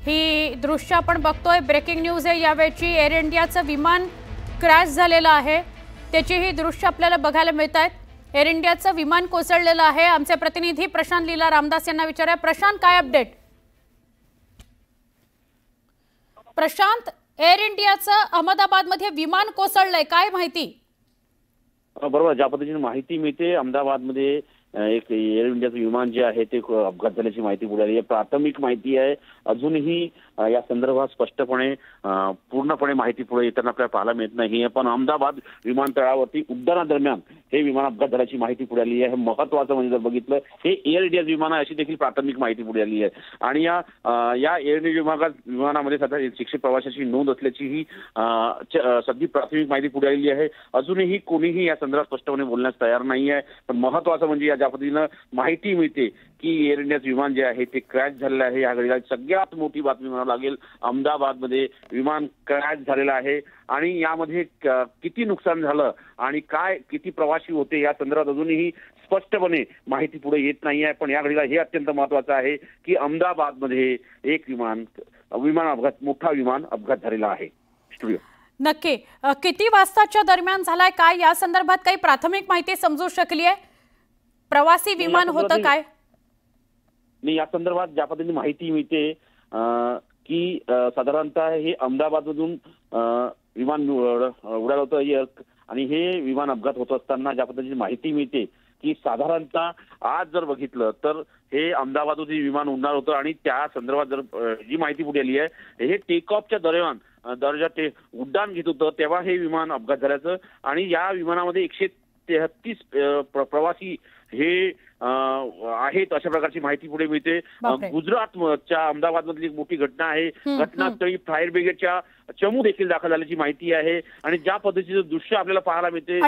ही दृश्य आपण बघतोय, ब्रेकिंग न्यूज आहे यावेळची। एअर इंडियाचं विमान क्रॅश झालेलं आहे, त्याची ही दृश्य आपल्याला बघायला मिळत आहेत। एअर इंडियाचं विमान कोसळलेलं आहे। आमचे प्रतिनिधी प्रशांत लीला रामदास यांना विचारूया। प्रशांत, काय अपडेट? प्रशांत, एअर इंडियाचं अहमदाबादमध्ये विमान कोसळलंय, काय माहिती? बरोबर, ज्या पद्धतीने माहिती मिळते, अहमदाबादमध्ये एक एअर इंडियाचं विमान जे आहे ते अपघात झाल्याची माहिती पुढे आली आहे। प्राथमिक माहिती आहे, अजूनही या संदर्भात स्पष्टपणे पूर्णपणे माहिती पुढे येताना आपल्याला पाहायला मिळत नाही। पण अहमदाबाद विमानतळावरती उड्डाणादरम्यान हे विमान अपघात झाल्याची माहिती पुढे आली आहे। महत्त्वाचं म्हणजे जर बघितलं, हे एअर इंडिया विमान आहे अशी देखील प्राथमिक माहिती पुढे आली आहे। आणि या एअर इंडिया विमानामध्ये सध्या 100 प्रवाशांची नोंद असल्याची ही सध्या प्राथमिक माहिती पुढे आलेली आहे। अजूनही कोणीही या संदर्भात स्पष्टपणे बोलण्यास तयार नाही आहे। पण महत्त्वाचं म्हणजे ज्या पद्धतीनं माहिती मिळते की एअर इंडियाचं विमान जे आहे ते क्रॅश झालेलं आहे, या घडीला सगळ्यात मोठी बातमी म्हणावं लागेल। अहमदाबादमध्ये विमान क्रॅश झालेलं आहे आणि यामध्ये किती नुकसान झालं आणि काय किती प्रवासी होते या संदर्भात अजूनही स्पष्टपणे माहिती पुढे येत नाही आहे। पण या घडीला हे अत्यंत महत्त्वाचं आहे की अहमदाबादमध्ये एक मोठा विमान अपघात झालेला आहे। स्टुडिओ नक्की किती वाजताच्या दरम्यान झालाय, काय या संदर्भात काही प्राथमिक माहिती समजू शकली आहे? प्रवासी विमान होतं काय? नाही, या संदर्भात ज्या पद्धतीने माहिती मिळते की साधारणतः हे अहमदाबादमधून विमान उडालं होतं आणि हे विमान अपघात होत असताना ज्या पद्धतीने माहिती मिळते की साधारणतः आज जर बघितलं तर हे अहमदाबादमधून विमान उडणार होतं आणि त्या संदर्भात जर जी माहिती पुढे आली आहे, हे टेक ऑफच्या दरम्यान ते उड्डाण घेत होतं तेव्हा हे विमान अपघात झाल्याचं आणि या विमानामध्ये 133 प्रवासी हे आहेत अशा प्रकारची माहिती पुढे मिळते। गुजरातच्या अहमदाबादमधली एक मोठी घटना आहे। घटनास्थळी फायर ब्रिगेडच्या चमू देखील दाखल झाल्याची माहिती आहे आणि ज्या पद्धतीचं दृश्य आपल्याला पाहायला मिळते